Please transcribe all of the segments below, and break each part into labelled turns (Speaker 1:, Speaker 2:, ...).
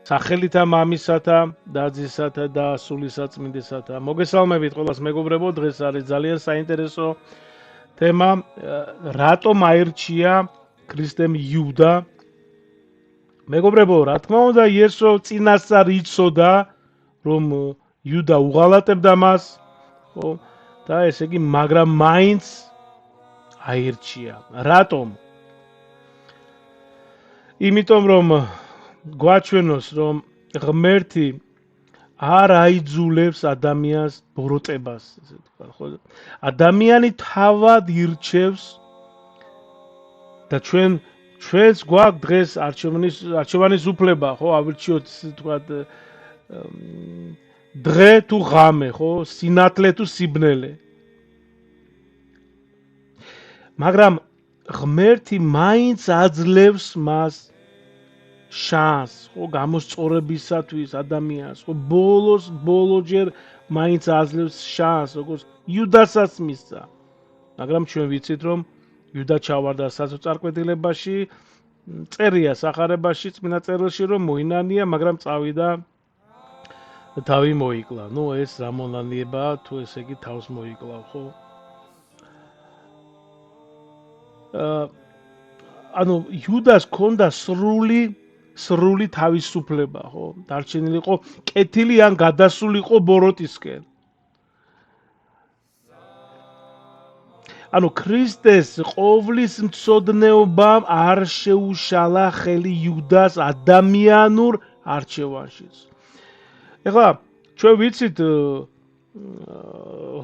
Speaker 1: სახელითა მამისათა და ძისათა და სულისაწმინდისათა. მოგესალმებით ყველას მეგობრებო, დღეს არის ძალიან საინტერესო თემა, რატომ აირჩია ქრისტემ იუდა. მეგობრებო, რა თქმა უნდა, იესო წინასწარ იცოდა, რომ იუდა უღალატებდა მას, ხო? და ესე იგი, მაგრამ მაინც აირჩია. რატომ? იმიტომ რომ გვაჩვენოს, რომ ღმერთი არ აიძულებს ადამიანს ბოროტებას, ესე თქვა, ხო? ადამიანი თავად ირჩევს და ჩვენს გვაქვს დღეს არჩევანის უფლება, ხო? ავირჩიოთ, ესე თქვა, დღე თუ ღამე, ხო? სინათლე თუ სიბნელე. მაგრამ ღმერთი მაინც აძლევს მას შანსს, ხო, გამოსწორებისათვის ადამიანს, ხო, ბოლოჯერ მაინც აძლევს შანსს, როგორც იუდასაც მისცა. მაგრამ ჩვენ ვიცით, რომ იუდა ჩავარდა საწარკვეთილებაში, წერია სახარებაში, წმინდა წერილში, რომ მოინანია, მაგრამ წავიდა და თავი მოიკლა. ნუ ეს რა მონანიებაა, თუ ესე იგი თავს მოიკლავ, ხო? ანუ იუდას ჰქონდა სრული თავისუფლება, ხო? დარჩენილი იყო კეთილი ან გადასულიყო ბოროტისკენ. ანუ ქრისტეს ყოვლის მცოდნეობამ არ შეუშალა ხელი იუდას ადამიანურ არჩევანშიც. ეხლა ჩვენ ვიცით,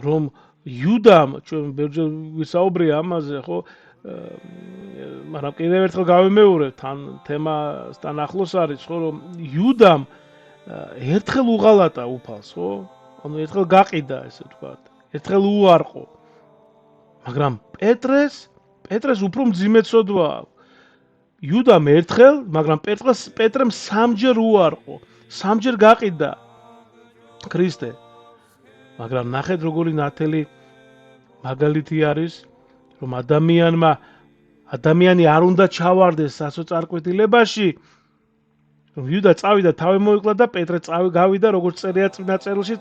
Speaker 1: რომ იუდამ, ჩვენ ბერჯერ ვისაუბრია ამაზე, ხო? მაგრამ კიდევ ერთხელ გავიმეორებ, თან თემასთან ახლოს არის, ხო, რომ იუდამ ერთხელ უღალატა უფალს, ხო? ანუ ერთხელ გაყიდა, ესე ვთქვათ, ერთხელ უარყო. მაგრამ პეტრეს უფრო მძიმე ცოდვა აქვს. იუდამ ერთხელ, მაგრამ პეტრემ სამჯერ უარყო, სამჯერ გაყიდა ქრისტე. მაგრამ ნახეთ როგორი ნათელი მაგალითი არის, რომ ადამიანი არ უნდა ჩავარდეს საწარკვეთილებაში, რომ იუდა წავიდა, თავი მოიკლა და პეტრე გავიდა, როგორც წერია წმინდა წერილში,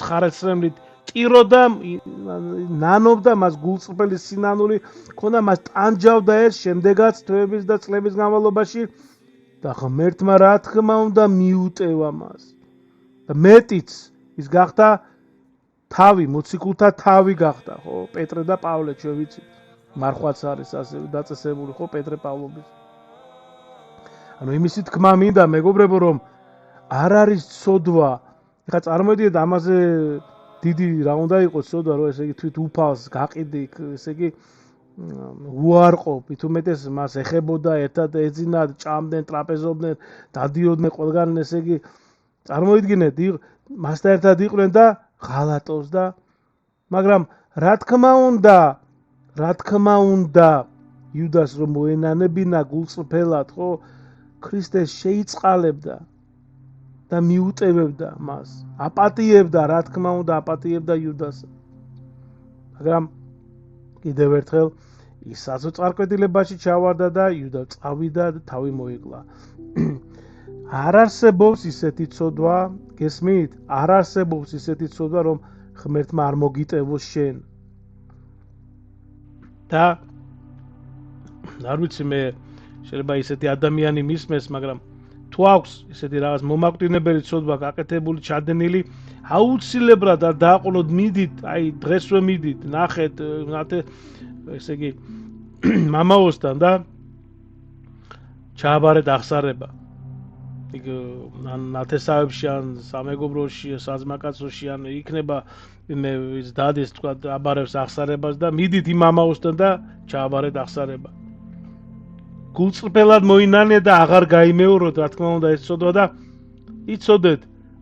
Speaker 1: ცხარეცრემლით ტიროდა, ნანობდა, მას გულწრფელი სინანული ჰქონდა, მას ტანჯავდა ეს, შემდეგაც თვეების და წლების განმავლობაში და ღმერთმა რა თქმა უნდა მიუტევა მას. და მეტიც ის გახდა თავი, მოციქულთა თავი გახდა, ხო? პეტრე და პავლე, ჩვენ ვიცით. მარხვაც არის ასევე დაწესებული, ხო, პეტრე პავლობის. ანუ იმისი თქმა მინდა, მეგობრებო, რომ არ არის ცოდვა. ეხლა წარმოიდგინეთ, ამაზე დიდი რა უნდა იყოს ცოდვა, რომ ესე იგი თვით უფალს გაყიდი, ესე იგი უარყო, მithumetes მას ეხებოდა, ერთად ეძინათ, ჭამდნენ, ტრაპეზობდნენ, დადიოდნენ ყველგან, ესე იგი წარმოიდგინეთ, მასთან ერთად იყვნენ და ღალატობს და მაგრამ რა თქმა უნდა იუდას რომ მოენანებინა გულწრფელად, ხო, ქრისტეს შეიწყალებდა და მიუტევებდა მას, აპატიებდა, რა თქმა უნდა აპატიებდა იუდას. მაგრამ კიდევ ერთხელ ის საწარკვეთილებაში ჩავარდა და იუდა წავიდა და თავი მოიკლა. არ არსებობს ისეთი ცოდვა, გესმით? არ არსებობს ისეთი ცოდვა, რომ ღმერთმა არ მოგიტევოს შენ. და არ ვიცი, მე შეიძლება ისეთი ადამიანი მისმეს, მაგრამ თუ აქვს ისეთი რაღაც მომაკვდინებელი ცოდვა გაკეთებული, ჩადენილი, აუცილებლად არ დააყოლოთ, მიდით, აი დღესვე მიდით, ნახეთ, ესე იგი მამაოსთან და ჩააბარეთ აღსარება. იქ ნათესავებში ან სამეგობროში, საზმაკაცოში ან იქნება მე ის დადის, თქვა, აბარებს აღსარებას და მიდით იმ მამაოსთან და ჩააბარეთ აღსარება. გულწრფელად მოინანე და აღარ გაიმეოროთ, რა თქმა უნდა, ეს ცოდვა და იცოდეთ,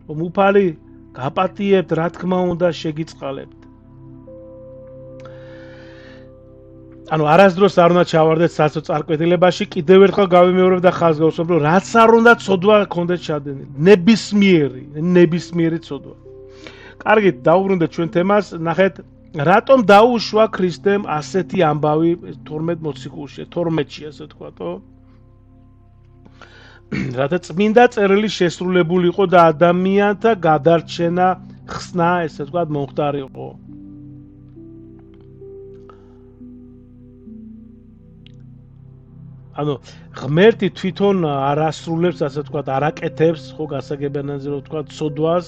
Speaker 1: რომ უფალი გაპატიებთ, რა თქმა უნდა, შეგიწყალებთ. ანუ არასდროს არ უნდა ჩავარდეთ საწარკვეთილებაში, კიდევ ერთხელ გავიმეორებ და ხაზს გავუსვამ, რომ რაც არ უნდა ცოდვა გქონდეთ ჩადენილი, ნებისმიერი ცოდვა. კარგით, დავუბრუნდეთ ჩვენ თემას, ნახეთ, რატომ დაუშვა ქრისტემ ასეთი ამბავი 12 მოციქულში, 12-ში, ასე თქვათო? რათა წმინდა წერილი შესრულებულიყო და ადამიანთა გადარჩენა ხსნა, ესე ვთქვათ, მომხდარიყო. ანუ ღმერთი თვითონ არ ასრულებს, ასე ვთქვათ, არ აკეთებს, ხო, გასაგებიანზე რომ ვთქვათ, ცოდვას,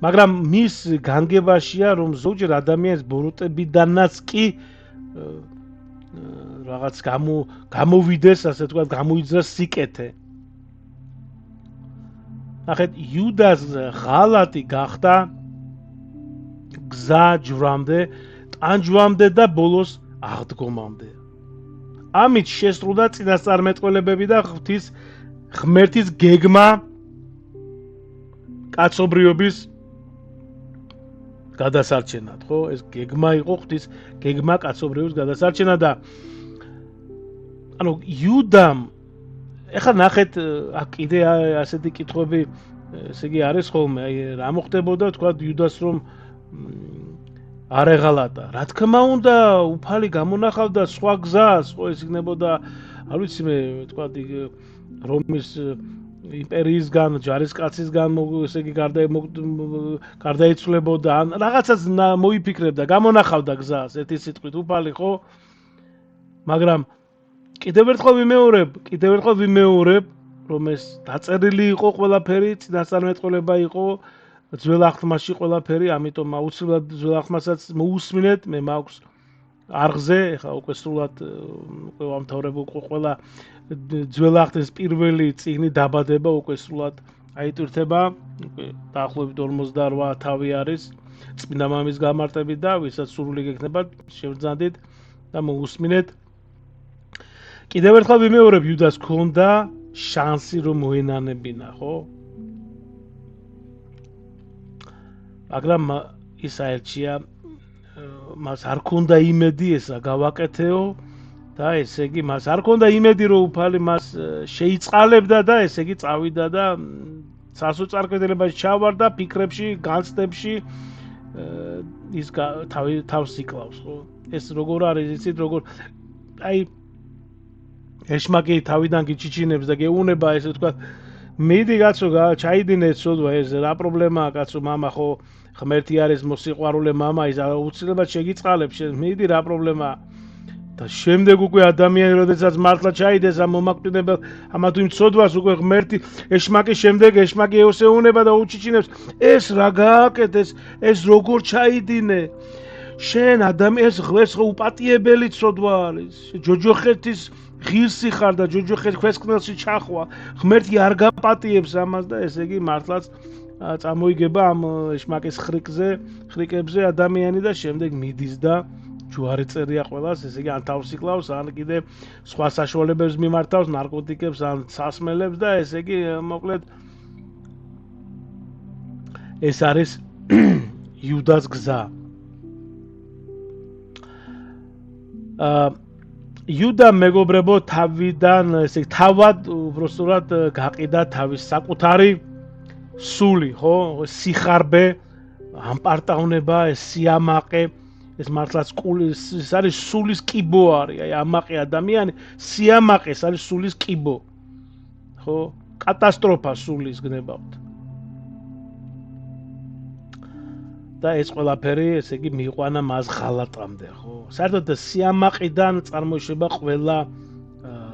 Speaker 1: მაგრამ მის განგებაშია, რომ ზოგჯერ ადამიანის ბოროტებიდანაც კი რაღაც გამოვიდეს, ასე ვთქვათ, გამოიძრას სიკეთე. ნახეთ, იუდას ღალატი გახდა გზა ჯვრამდე, ტანჯვამდე და ბოლოს აღდგომამდე. ამით შესრულდა წინასწარმეტყველებები და ღმერთის გეგმა კაცობრიობის გადასარჩენად, ხო? ეს გეგმა იყო ღვთის გეგმა კაცობრიობის გადასარჩენად და ანუ იუდამ ეხლა ნახეთ, აქ კიდე ასეთი კითხვები, ესე იგი არის ხოლმე, აი რა მოხდებოდა, თქვა იუდას რომ არ ეღალატა. რა თქმა უნდა, უფალი გამონახავდა სხვა გზას, ხო, ეს იქნებოდა, არ ვიცი მე, თქვა რომის იმპერიისგან, ჯარისკაცისგან, ესე იგი გარდაიცვლებოდა, ან რაღაცას მოიფიქრებდა, გამონახავდა გზას, ერთი სიტყვით უფალი, ხო? მაგრამ კიდევ ერთხელ ვიმეორებ, რომ ეს დაწერილი იყო ყველაფერი, წინასწარმეტყველება იყო, ძველ აღთქმაში ყველაფერი, ამიტომ აუცილებლად ძველ აღთქმასაც მოусმინეთ, მე მაქვს არღზე, ეხლა უკვე სრულად უკვე ვამთავრებ უკვე ყველა ძველ აღთქმის პირველი წიგნი დაბადება უკვე სრულად აიტვირთება, უკვე დაახლოებით 58 თავი არის წმინდა მამის გამარტებით და ვისაც სურვილი გექნება, შევძანდით და მოусმინეთ. კიდევ ერთხელ ვიმეორებ, იუდას ჰქონდა შანსი რომ მოენანებინა, ხო? მაგრამ ის აერჩია, მას არ ჰქონდა იმედი ესა გავაკეთეო და ესე იგი მას არ ჰქონდა იმედი რომ უფალი მას შეიწყალებდა და ესე იგი წავიდა და სასოწარკვეთილებაში ჩავარდა, ფიქრებში, განცდებში ის თავს იკლავს, ხო? ეს როგორ არის, იცით, როგორ აი ეშმაკი თავიდან გიჩიჩინებს და გეუნება, ესე ვთქვათ, მიდი კაცო, ჩაიდინე ცოდვა, ეს რა პრობლემაა კაცო, მამა ხო ღმერთი არის მოსიყვარულე მამა, ის აუცილებლად შეგიწყალებს, მიდი რა პრობლემაა. და შემდეგ უკვე ადამიანი, როდესაც მართლა ჩაიდეს ამ მომაკვდინებელ ამა თუ იმ ცოდვას, უკვე ღმერთი ეშმაკის შემდეგ ეშმაკი ეუსეუნება და უჩიჩინებს, ეს რა გააკეთეს, ეს როგორ ჩაიდინე. შენ ადამიანს ღმერთს უპატიებელი ცოდვა არის. ჯოჯოხეთის ღირსი ხარ და ჯოჯოხეთის ქვესკნელში ჩახვა. ღმერთი არ გაპატიებს ამას და ესე იგი მართლაც წამოიგება ამ ეშმაკის ხრიკებზე ადამიანი და შემდეგ მიდის და ჯვარი წერია ყველას, ესე იგი ან თავს იკლავს, ან კიდე სხვა საშუალებებს მიმართავს, ნარკოტიკებს, ან სასმელებს და ესე იგი მოკლედ ეს არის იუდას გზა. იუდა მეგობრებო თავიდან, ესე იგი თავად უბრალოდ გაყიდა თავის საკუთარი სული, ხო? სიხარბე, ამპარტავნება, სიამაყე, ეს მართლაც ეს არის სულის კიბო არის, აი ამაყე ადამიანი, სიამაყე ეს არის სულის კიბო. ხო? კატასტროფა სულის გნებავთ. და ეს ყველაფერი, ესე იგი, მიიყვანა მას ღალატამდე, ხო? საერთოდ სიამაყიდან წარმოიშობა ყველა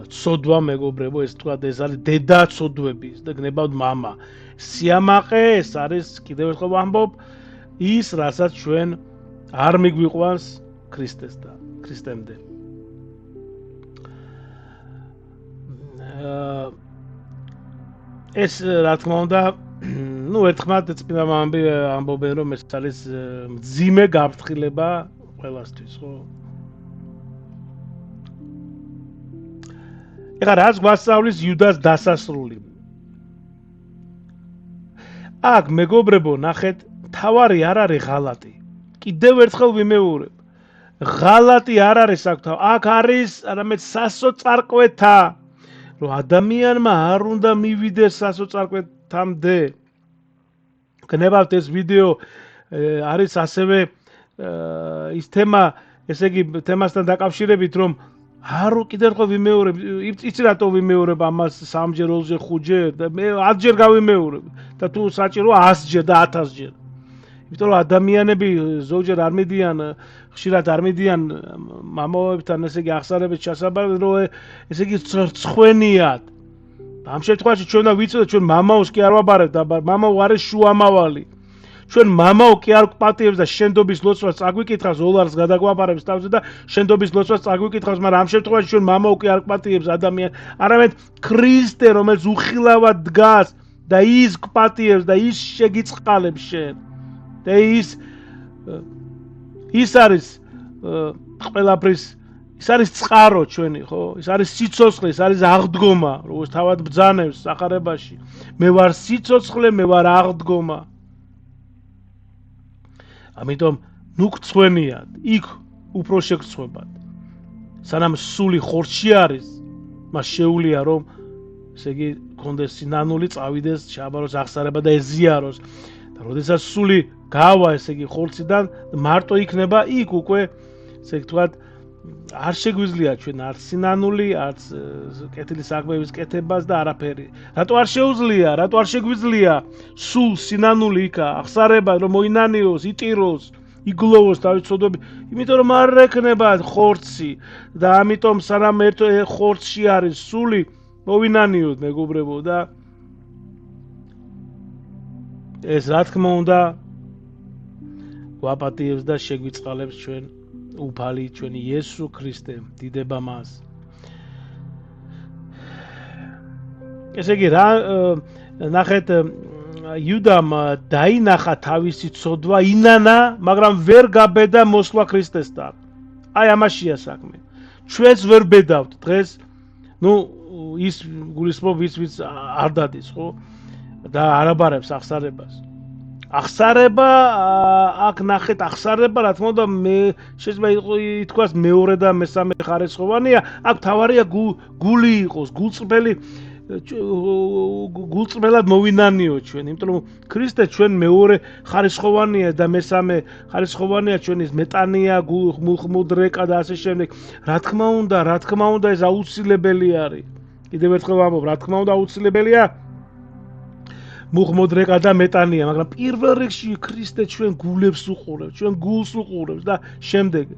Speaker 1: ცოდვა, მეგობრებო, ეს თქვა, ეს არის დედა ცოდვების და გნებავთ მამა. სიამაყე ეს არის, კიდევ ერთხელ ვამბობ, ის, რასაც ჩვენ არ მიგვიყვანს ქრისტემდე. ეს რა თქმა უნდა, ერთხმად წმინდა მამები ამბობენ, რომ ეს არის მძიმე გაფრთხილება ყველასთვის, ხო? ეხლა რაც გვასწავლის იუდას დასასრული. აქ მეგობრებო, ნახეთ, თავარი არ არის ღალატი. კიდევ ერთხელ ვიმეორებ. ღალატი არ არის აქ თავ. აქ არის არამედ სასოწარკვეთა, რომ ადამიანმა არ უნდა მივიდეს სასოწარკვეთამდე. გნებავთ ეს ვიდეო არის ასევე ის თემა, ესე იგი თემასთან დაკავშირებით, რომ არ კიდევ ერთხელ ვიმეორებ, იცი რატო ვიმეორებ ამას 3-ჯერ, 2-ჯერ, 5-ჯერ და მე 10-ჯერ გავიმეორებ და თუ საჭირო 100-ჯერ და 1000-ჯერ. იმიტომ რომ ადამიანები ზოგჯერ არ მიდიან, ხშირად არ მიდიან მამაობებთან, ესე იგი აღსარებით ჩასაბარად, რომ ესე იგი ცხვენიათ. ამ შემთხვევაში ჩვენ უნდა ვიცოდეთ, ჩვენ მამაოს კი არ ვაბარებთ, მამაო არის შუამავალი. ჩვენ მამაო კი არ გვპატიებს და შენდობის ლოცვას წაგვიკითხავს, ოლარს გადაგვაბარებს თავზე და შენდობის ლოცვას წაგვიკითხავს, მაგრამ ამ შემთხვევაში ჩვენ მამაო კი არ გვპატიებს ადამიანს, არამედ ქრისტე, რომელიც უხილავად დგას და ის გვპატიებს და ის შეგიწყალებს შენ. და ის არის ყველაფრის, ის არის წყარო ჩვენი, ხო? ის არის სიცოცხლე, ის არის აღდგომა, როგორც თავად ბრძანებს სახარებაში. მე ვარ სიცოცხლე, მე ვარ აღდგომა. ამიტომ ნუ გწვენიათ, იქ უფრო შეგწვებათ. სანამ სული ხორცში არის, მას შეუძლია რომ ესე იგი კონდეს სინანული, წავიდეს, შეაბაროს აღსარება და ეზიაროს. და როდესაც სული გავა, ესე იგი ხორციდან, მარტო იქნება იქ უკვე, ესე იგი თქვათ, არ შეგვიძლია ჩვენ არც სინანული, არც კეთილი საქმეების კეთებას და არაფერი. რატო არ შეუძლია, რატო არ შეგვიძლია სულ სინანული იქა, აღსარება რომ მოინანიოს, იტიროს, იგლოვოს თავის ცოდვები, იმიტომ რომ არ ექნება ხორცი და ამიტომ სანამ ერთ ხორცში არის სული, მოვინანიოთ მეგობრებო და ეს რა თქმა უნდა გვაპატიებს და შეგვიწყალებს ჩვენ უფალი ჩვენი იესო ქრისტე, დიდება მას. ესე იგი რა ნახეთ იუდამ დაინახა თავისი ცოდვა ინანა, მაგრამ ვერ გაბედა მოსვლა ქრისტესთან. აი ამაშია საქმე. ჩვენც ვერ ბედავთ დღეს, ნუ ის გულისხმობ ვიც არ დადის, ხო? და არაბარებს აღსარებას. აღსარება, აქ ნახეთ აღსარება, რა თქმა უნდა, შეიძლება ითქვას მეორე და მესამე ხარისხოვანია, აქ თავარია გული იყოს, გულწრფელად მოვინანიო ჩვენ, იმიტომ რომ ქრისტე ჩვენ მეორე ხარისხოვანია და მესამე ხარისხოვანია ჩვენი მეტანია, მუხმუდრეკა და ასე შემდეგ. რა თქმა უნდა, ეს აუცილებელი არის. კიდევ ერთხელ ვამბობ, რა თქმა უნდა, აუცილებელია მუხმუდრეკა და მეტანია, მაგრამ პირველ რიგში ქრისტე ჩვენ გულებს უყურებს, ჩვენ გულს უყურებს და შემდეგ.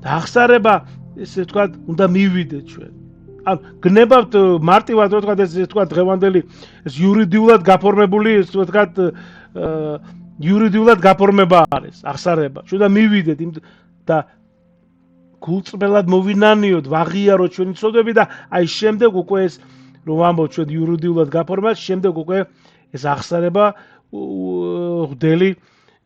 Speaker 1: და აღსარება, ესე ვთქვათ, უნდა მივიდეთ ჩვენ. ან გნებავთ მარტივად რო ვთქვათ, ესე ვთქვათ, დღევანდელი ეს იურიდიულად გაფორმებული, ესე ვთქვათ, იურიდიულად გაფორმება არის აღსარება. ჩვენ და მივიდეთ და გულწრფელად მოვინანიოთ, ვაღიაროთ ჩვენი ცოდვები და აი შემდეგ უკვე ეს რომ ვამბობ ჩვენ იურიდიულად გაფორმებას, შემდეგ უკვე ეს აღსარება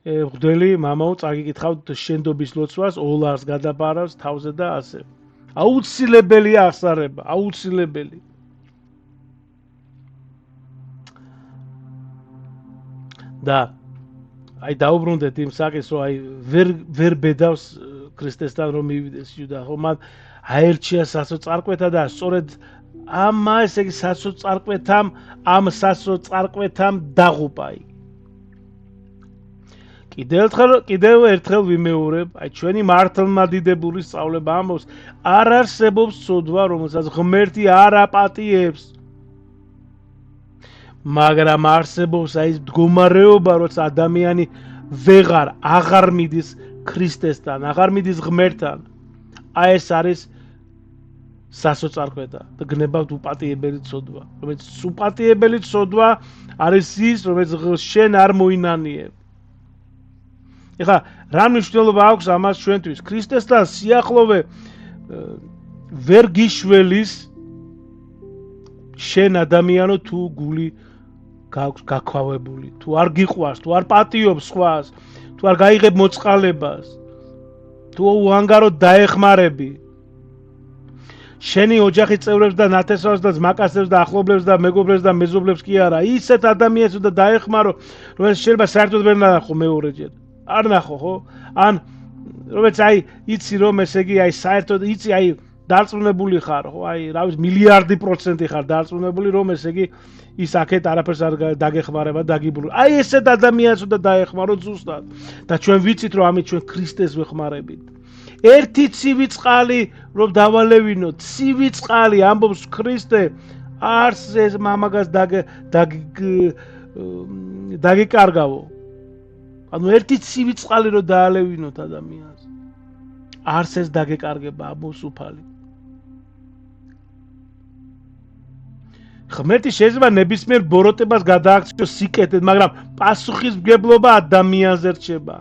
Speaker 1: ღვდელი მამაო წაგიკითხავთ შენდობის ლოცვას, ოლარს გადაბარავს თავზე და ასე. აუცილებელია აღსარება, აუცილებელი. და აი დაუბრუნდეთ იმ საკითხს, რომ აი ვერ ბედავს ქრისტესთან რომ მივიდეს იუდა, ხო? მან აერჩია სასოწარკვეთა და სწორედ ამა ესე იგი სასოწარკვეთამ დაღუპა იგი. კიდევ ერთხელ ვიმეორებ, აი ჩვენი მართლმადიდებული სწავლება ამბობს, არ არსებობს ცოდვა, რომელსაც ღმერთი არ აპატიებს. მაგრამ არსებობს აი ეს მდგომარეობა, როცა ადამიანი აღარ მიდის ქრისტესთან, აღარ მიდის ღმერთთან. აი ეს არის სასოწარკვეთა და გნებავთ უპატიებელი ცოდვა. რომელიც უპატიებელი ცოდვა არის ის, რომელიც შენ არ მოინანიებ. ეხლა რა მნიშვნელობა აქვს ამას ჩვენთვის? ქრისტესთან სიახლოვე ვერ გიშველის შენ ადამიანო თუ გული გაქვს გაქვავებული, თუ არ გიყვარს, თუ არ პატიობს სხვას, თუ არ გაიღებ მოწყალებას, თუ უანგაროდ დაეხმარები შენი ოჯახის წევრებს და ნათესავს და ძმაკაცებს და ახლობლებს და მეგობრებს და მეზობლებს კი არა, ისეთ ადამიანს უნდა დაეხმარო, რომელიც შეიძლება საერთოდ ვერ ნახო მეორეჯერ. არ ნახო, ხო? ან რომელიც აი იცი რომ ესე იგი აი საერთოდ იცი აი დარწმუნებული ხარ, ხო? აი რა ვიცი მილიარდი პროცენტი ხარ დარწმუნებული რომ ესე იგი ის აქეთ არაფერს არ დაგეხმარება, დაგიბრუნო. აი ესეთ ადამიანს უნდა დაეხმარო ზუსტად. და ჩვენ ვიცით რომ ამით ჩვენ ქრისტეს ვეხმარებით. ერთი ცივი წყალი რომ დავალევინოთ, ცივი წყალი ამბობს ქრისტე, არც ეს მამაგას დაგეკარგავო. ანუ ერთი ცივი წყალი რომ დაალევინოთ ადამიანს, არც ეს დაგეკარგება ამბობს უფალი. ღმერთი შეიძლება ნებისმიერ ბოროტებას გადააქციოს სიკეთედ, მაგრამ პასუხისმგებლობა ადამიანზე რჩება.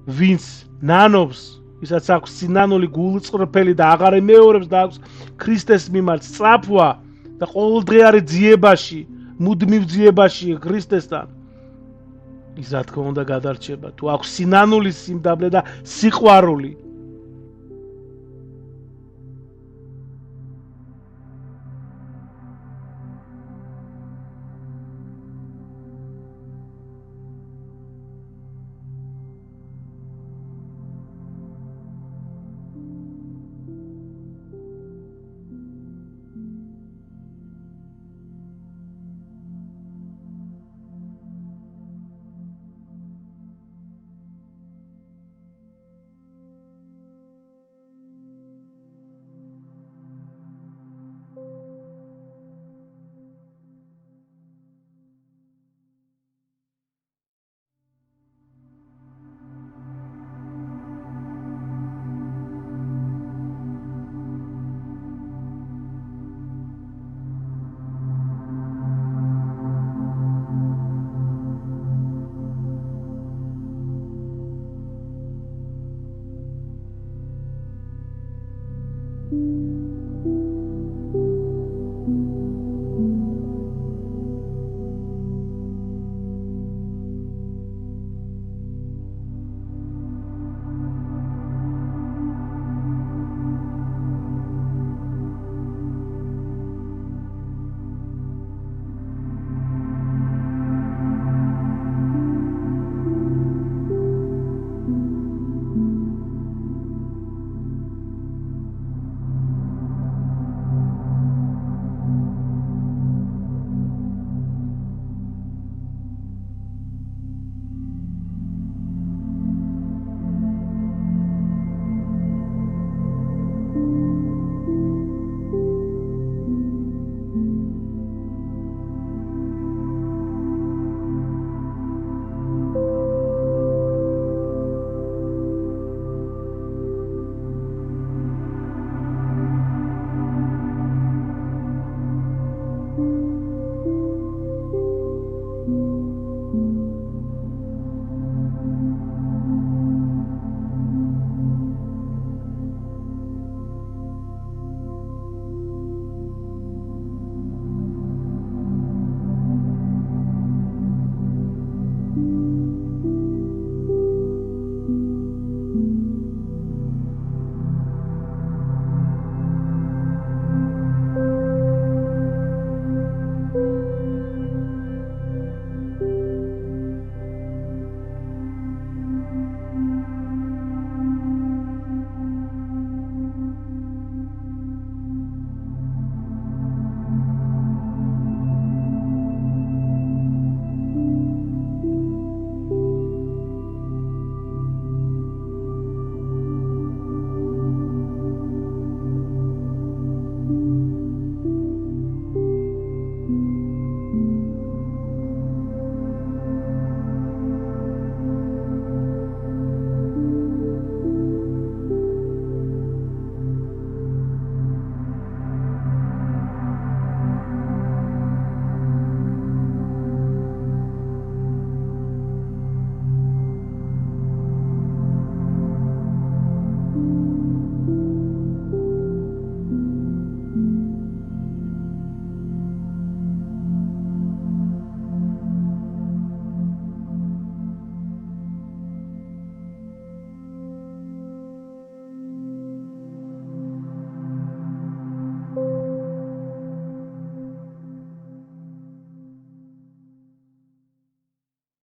Speaker 1: ვინც ნანობს, ვისაც აქვს სინანული გულწრფელი და აღარ ემეორებს და აქვს ქრისტეს მიმართ სწრაფვა და ყოველდღიური ძიებაში, მუდმივ ძიებაში ქრისტესთან, ის რა თქმა უნდა გადარჩება. თუ აქვს სინანული სიმდაბლე და სიყვარული,